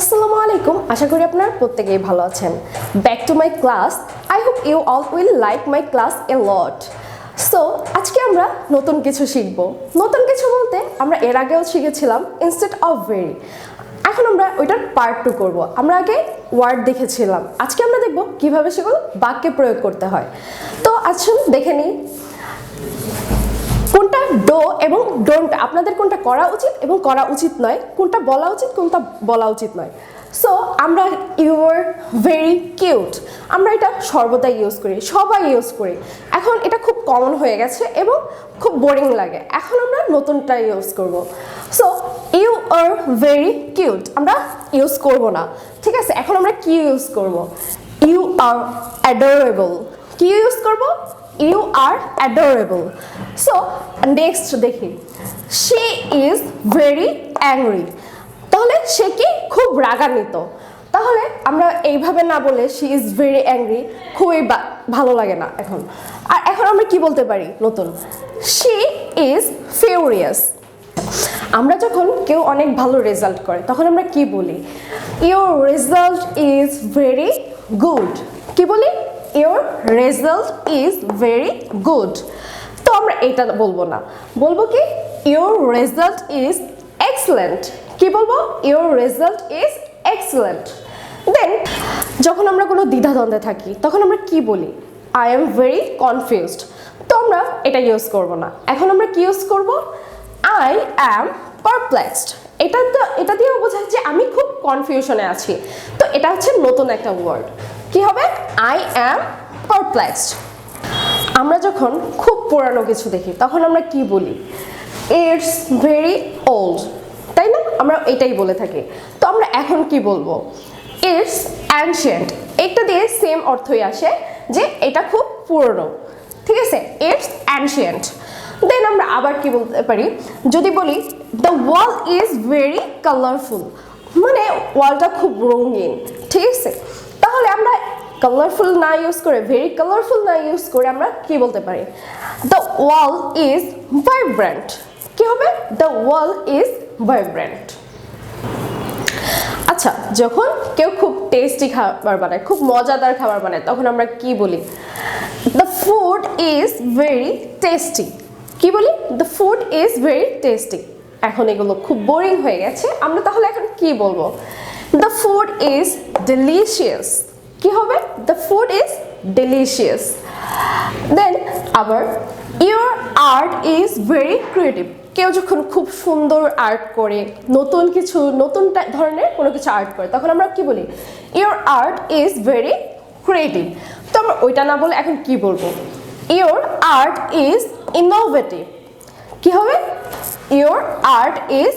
আসসালামু আলাইকুম, আশা করি আপনারা প্রত্যেকেই ভালো আছেন। Back to my class. I hope you all will like my class a lot. So আজকে আমরা নতুন কিছু শিখব। নতুন কিছু বলতে আমরা এর আগেও শিখেছিলাম ইনস্টেড অফ ভেরি। এখন আমরা ওইটার পার্ট 2 করব। আমরা আগে ওয়ার্ড দেখেছিলাম, আজকে আমরা দেখব কিভাবে সেগুলো বাক্যে প্রয়োগ করতে হয়। তো আসুন দেখে নিই কোনটা ডো এবং ডোন্ট, আপনাদের কোনটা করা উচিত এবং করা উচিত নয়, কোনটা বলা উচিত কোনটা বলা উচিত নয়। সো আমরা ইউ আর ভেরি কিউট, আমরা এটা সর্বদাই ইউজ করি, সবাই ইউজ করি। এখন এটা খুব কমন হয়ে গেছে এবং খুব বোরিং লাগে। এখন আমরা নতুনটা ইউজ করব। So you are very cute আমরা ইউজ করব না, ঠিক আছে? এখন আমরা কি ইউজ করব? You are adorable. কি ইউজ করব? You are adorable. So next দেখি, she is very angry. তাহলে সে কি খুব রাগান্বিত। তাহলে আমরা এইভাবে না বলে she is very angry খুবই ভালো লাগে না এখন। আর এখন আমরা কি বলতে পারি নতুন? she is furious. আমরা যখন কেউ অনেক ভালো রেজাল্ট করে তখন আমরা কি বলি? your result is very good. কি বলি? Your result is very good. তো আমরা এটা বলবো না, বলবো কি? Your result is excellent. কি বলবো? Your result is excellent. Then যখন আমরা কোনো দ্বিধাদ্বন্দ্বে থাকি তখন আমরা কি বলি? I am very confused. তো আমরা এটা ইউজ করব না। এখন আমরা কি ইউজ করব? I am perplexed. এটা দিয়েও বোঝায় যে আমি খুব কনফিউশনে আছি। তো এটা হচ্ছে নতুন একটা ওয়ার্ড। কি হবে? I am perplexed. আমরা যখন খুব পুরানো কিছু দেখি তখন আমরা কি বলি? It's very old. তাই না? আমরা এটাই বলে থাকি। তো আমরা এখন কি বলবো? It's ancient. এটা দিয়ে সেম অর্থই আসে যে এটা খুব পুরনো, ঠিক আছে? It's ancient. দেন আমরা আবার কি বলতে পারি? যদি বলি the wall is very colorful, মানে ওয়ালটা খুব রঙিন, ঠিক আছে? তাহলে আমরা কালারফুল না ইউজ করে, ভেরি কালারফুল না ইউজ করে আমরা কি বলতে পারি? The wall is vibrant. কি হবে? The wall is vibrant. আচ্ছা, যখন কেউ খুব টেস্টি খাবার বানায়, খুব মজাদার খাবার বানায় তখন আমরা কি বলি? The food is very tasty. কি বলি? The food is very tasty. এখন এগুলো খুব বোরিং হয়ে গেছে, আমরা তাহলে এখন কি বলবো? The food is delicious. কি হবে? The food is delicious. Then আবার your art is very creative. কেউ যখন খুব সুন্দর আর্ট করে, নতুন ধরনের কোনো কিছু আর্ট করে তখন আমরা কি বলি? Your art is very creative. তো আমরা ওইটা না বলে এখন কি বলবো? Your art is innovative. কি হবে? Your art is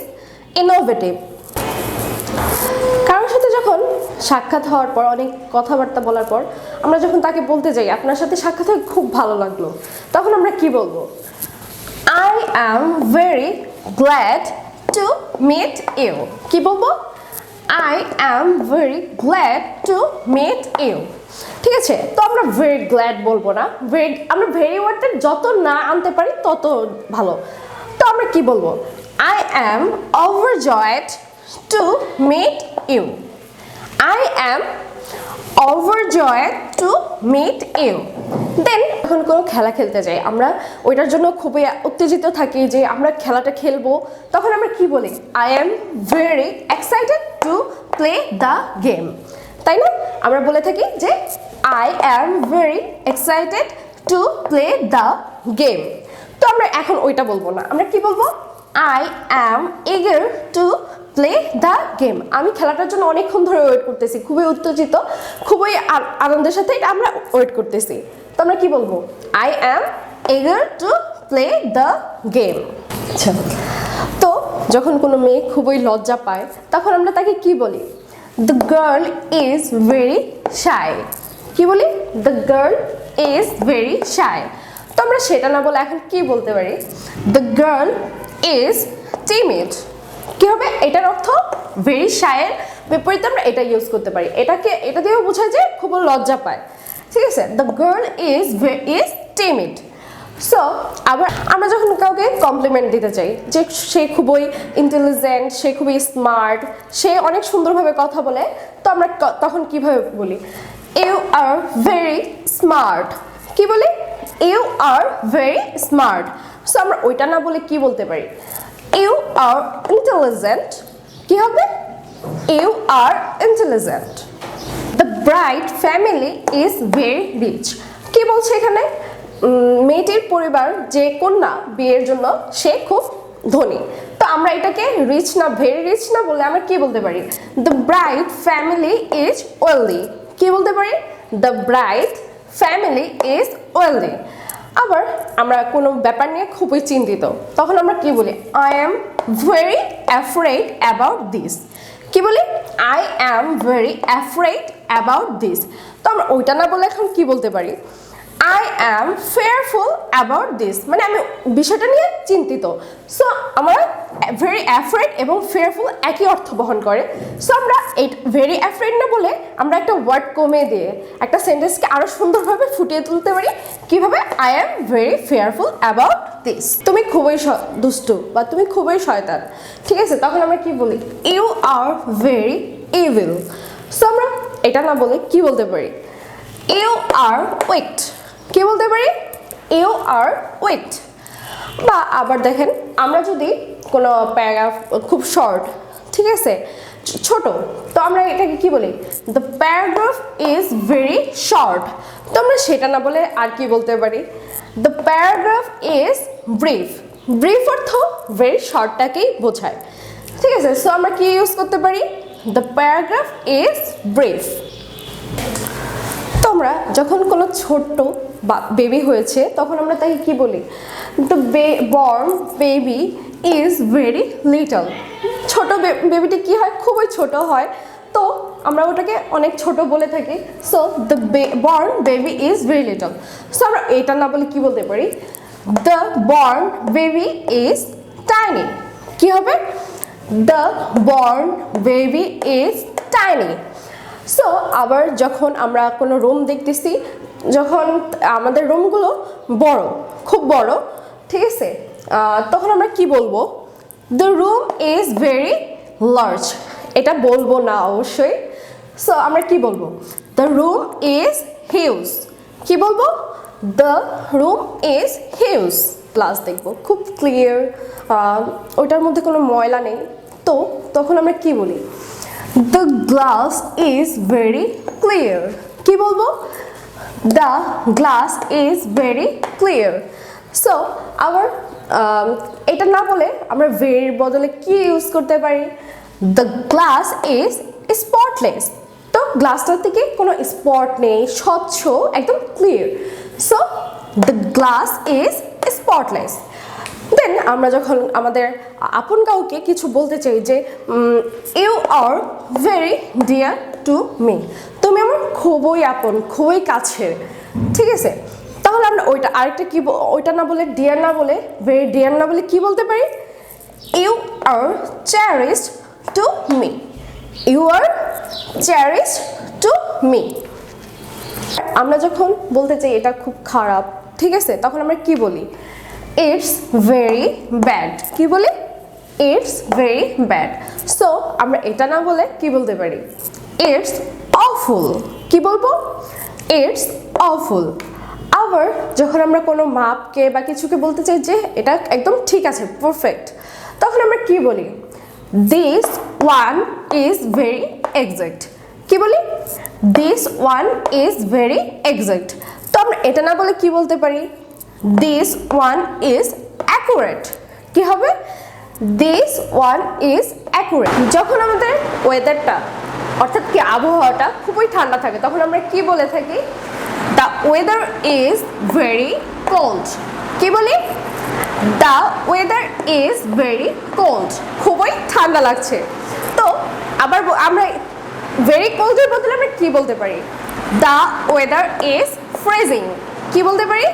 innovative. কারোর সাথে যখন সাক্ষাৎ হওয়ার পর, অনেক কথাবার্তা বলার পর আমরা যখন তাকে বলতে যাই আপনার সাথে সাক্ষাৎ হয়ে খুব ভালো লাগলো, তখন আমরা কি বলবো? I am very glad to meet you. কি বলবো? I am very glad to meet you. ঠিক আছে? তো আমরা very glad বলবো না, আমরা very ওয়ার্ডটা যত না আনতে পারি তত ভালো। তো আমরা কি বলবো? I am overjoyed to meet you. I am overjoyed to meet you. Then যখন কোনো খেলা খেলতে যাই আমরা ওইটার জন্য খুবই উত্তেজিত থাকি যে আমরা খেলাটা খেলবো, তখন আমরা কি বলি? I am very excited to play the game. তাই না? আমরা বলে থাকি যে I am very excited to play the game. তো আমরা এখন ওইটা বলবো না, আমরা কি বলবো? I am eager to play the game. আমি খেলাটার জন্য অনেকক্ষণ ধরে ওয়েট করতেছি, খুবই উত্তেজিত, খুবই আনন্দের সাথে এটা আমরা ওয়েট করতেছি। তো আমরা কি বলবো? I am eager to play the game. আচ্ছা, তো যখন কোনো মেয়ে খুবই লজ্জা পায় তখন আমরা তাকে কি বলি? The girl is very shy. কি বলি? The girl is very shy. তো আমরা সেটা না বলে এখন কি বলতে পারি? The girl is timid. কি হবে? এটার অর্থ ভেরি শায়ের বিপরীতে আমরা এটা ইউজ করতে পারি। এটা দিয়েও বোঝায় যে খুব লজ্জা পায়, ঠিক আছে? The girl is timid. So আবার আমরা যখন কাউকে কমপ্লিমেন্ট দিতে চাই যে সে খুবই ইন্টেলিজেন্ট, সে খুবই স্মার্ট, সে অনেক সুন্দরভাবে কথা বলে, তো আমরা তখন কিভাবে বলি? You are very smart. কি বলি? You are very smart. So আমরা ওইটা না বলে কি বলতে পারি? You are intelligent. কি হবে? You are intelligent. The bride family is very rich. কি বলছে এখানে? মেয়েটির পরিবার, যে কন্যা বিয়ের জন্য, সে খুব ধনী। তো আমরা এটাকে রিচ না, ভেরি রিচ না বলে আমরা কি বলতে পারি? The bride family is wealthy. কি বলতে পারি? The bride family is wealthy. আবার আমরা কোনো ব্যাপার নিয়ে খুবই চিন্তিত, তখন আমরা কি বলি? I am very afraid about this. কি বলি? I am very afraid about this. তো আমরা ওইটা না বলে এখন কি বলতে পারি? I am fearful about this, মানে আমি বিষয়টা নিয়ে চিন্তিত। সো আমরা ভেরি অ্যাফ্রেড এবং ফেয়ারফুল একই অর্থ বহন করে। সো আমরা এই ভেরি অ্যাফ্রেড না বলে আমরা একটা ওয়ার্ড কমে দিয়ে একটা সেন্টেন্সকে আরও সুন্দরভাবে ফুটিয়ে তুলতে পারি। কিভাবে? I am very fearful about this. তুমি খুবই দুষ্টু বা তুমি খুবই শয়তান, ঠিক আছে? তখন আমরা কি বলি? You are very evil. So আমরা এটা না বলে কি বলতে পারি? You are wicked. কি বলতে পারি? You are wicked. বা আবার দেখেন, আমরা যদি কোনো প্যারাগ্রাফ খুব শর্ট, ঠিক আছে, ছোট, তো আমরা এটাকে কি বলি? The paragraph is very short. তো আমরা সেটা না বলে আর কি বলতে পারি? The paragraph is brief. Brief অর্থ ভেরি শর্টটাকেই বোঝায়, ঠিক আছে? সো আমরা কি ইউজ করতে পারি? The paragraph is brief. আমরা যখন কোনো ছোট্ট বেবি হয়েছে তখন আমরা তাকে কি বলি? The born baby is very little. ছোট বেবিটি কি হয়? খুবই ছোট হয়, তো আমরা ওটাকে অনেক ছোট বলে থাকি। So the born baby is very little. So আমরা এটা না বলে কি বলতে পারি? The born baby is tiny. কি হবে? The born baby is tiny. So আবার যখন আমরা কোনো রুম দেখতেছি, যখন আমাদের রুমগুলো বড়, খুব বড়, ঠিক আছে, তখন আমরা কি বলবো? The room is very large. এটা বলবো না অবশ্যই। সো আমরা কি বলবো? The room is huge. কি বলবো? The room is huge. Plus দেখবো খুব ক্লিয়ার, ওইটার মধ্যে কোনো ময়লা নেই, তো তখন আমরা কি বলি? The glass is very clear. কি বলবো? The glass is very clear. So আবার এটা না বলে আমরা ভেরির বদলে কি ইউজ করতে পারি? The glass is spotless. তো গ্লাসটার থেকে কোনো স্পট নেই, স্বচ্ছ, একদম clear. So the glass is spotless. Then আমরা যখন আমাদের আপন কাউকে কিছু বলতে চাই যে you are very dear to me, তুমি আমার খুবই আপন, খুবই কাছের, ঠিক আছে, তাহলে আমরা ওইটা আরেকটা কি, ওইটা না বলে, ডিয়ার না বলে, ভেরি ডিয়ার না বলে কি বলতে পারি? You are cherished to me. You are cherished to me. আমরা যখন বলতে চাই এটা খুব খারাপ, ঠিক আছে, তখন আমরা কি বলি? It's very bad. কি বলি? It's very bad. সো আমরা এটা না বলে কি বলতে পারি? It's awful. কি বলবো? It's awful. আবার যখন আমরা কোনো মাপকে বা কিছুকে বলতে চাই যে এটা একদম ঠিক আছে, পারফেক্ট, তখন আমরা কি বলি? This one is very exact. কি বলি? This one is very exact. তো আমরা এটা না বলে কি বলতে পারি? This one is accurate. কি হবে? This one is accurate. যখন আমাদের ওয়েদারটা, অর্থাৎ কি আবহাওয়াটা খুবই ঠান্ডা থাকে, তখন আমরা কি বলে থাকি? The weather is very cold. কি বলি? The weather is very cold. খুবই ঠান্ডা লাগছে। তো আবার আমরা ভেরি কোল্ডের বদলে আমরা কি বলতে পারি? The weather is freezing. কি বলতে পারি?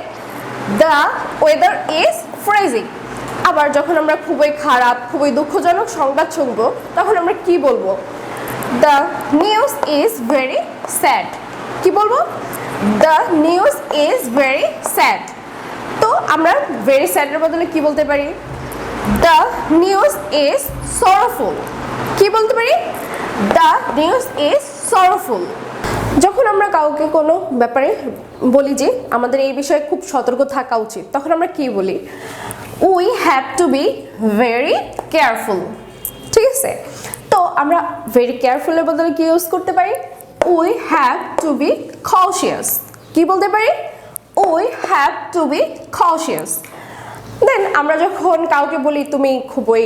The weather is freezing. আবার যখন আমরা খুবই খারাপ, খুবই দুঃখজনক সংবাদ শুনবো, তখন আমরা কি বলবো? The news is very sad. কি বলবো? The news is very sad. তো আমরা very sad এর বদলে কি বলতে পারি? The news is sorrowful. কি বলতে পারি? The news is sorrowful. যখন আমরা কাউকে কোনো ব্যাপারে বলি যে আমাদের এই বিষয়ে খুব সতর্ক থাকা উচিত, তখন আমরা কি বলি? We have to be very careful. ঠিক আছে? তো আমরা very careful এর বদলে কি ইউজ করতে পারি? We have to be cautious. কি বলতে পারি? We have to be cautious. দেন আমরা যখন কাউকে বলি তুমি খুবই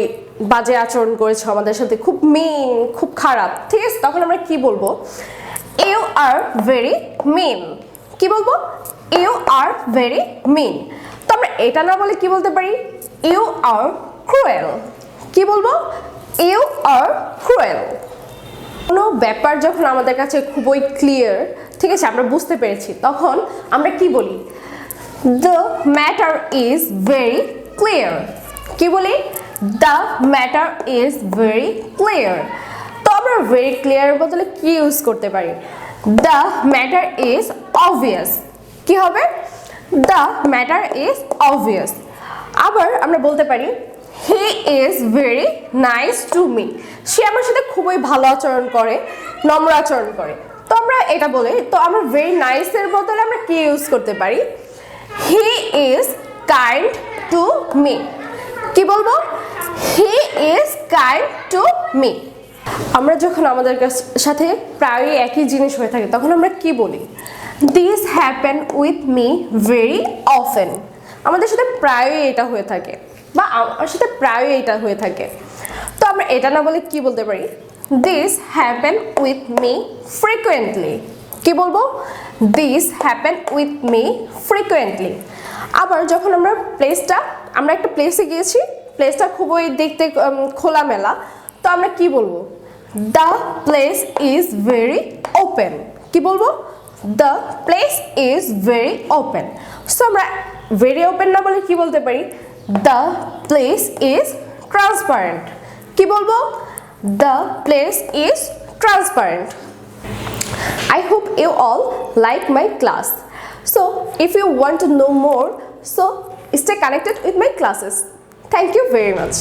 বাজে আচরণ করেছো আমাদের সাথে, খুব mean, খুব খারাপ, ঠিক আছে? তখন আমরা কি বলবো? You are very mean. কি বলবো? You are very mean. তো আমরা এটা না বলে কি বলতে পারি? You are cruel. কি বলবো? You are cruel. কোনো ব্যাপার যখন আমাদের কাছে খুবই ক্লিয়ার, ঠিক আছে, আমরা বুঝতে পেরেছি, তখন আমরা কি বলি? The matter is very clear. কি বলি? The matter is very clear. তো আমরা very clear এর বদলে কি ইউজ করতে পারি? The matter is obvious. কি হবে? The matter is obvious. আবার আমরা বলতে পারি he is very nice to me. সে আমার সাথে খুবই ভালো আচরণ করে, নম্র আচরণ করে। তো আমরা এটা বলি, তো আমরা very nice এর বদলে আমরা কি ইউজ করতে পারি? He is kind to me. কি বলবো? He is kind to me. আমরা যখন আমাদের সাথে প্রায়ই একই জিনিস হয়ে থাকে তখন আমরা কি বলি? This happen with me very often. আমাদের সাথে প্রায়ই এটা হয়ে থাকে, বা আমার সাথে প্রায়ই এটা হয়ে থাকে। তো আমরা এটা না বলে কি বলতে পারি? This happen with me frequently. কি বলবো? This happen with me frequently. আবার যখন আমরা আমরা একটা প্লেসে গিয়েছি, প্লেসটা খুবই দেখতে খোলামেলা, তো আমরা কি বলবো? The place is very open. কি বলবো? The place is very open. So আমরা very open না বলে কি বলতে পারি? The place is transparent. কি বলবো? The place is transparent. I hope you all like my class. So if you want to know more, so stay connected with my classes. Thank you very much.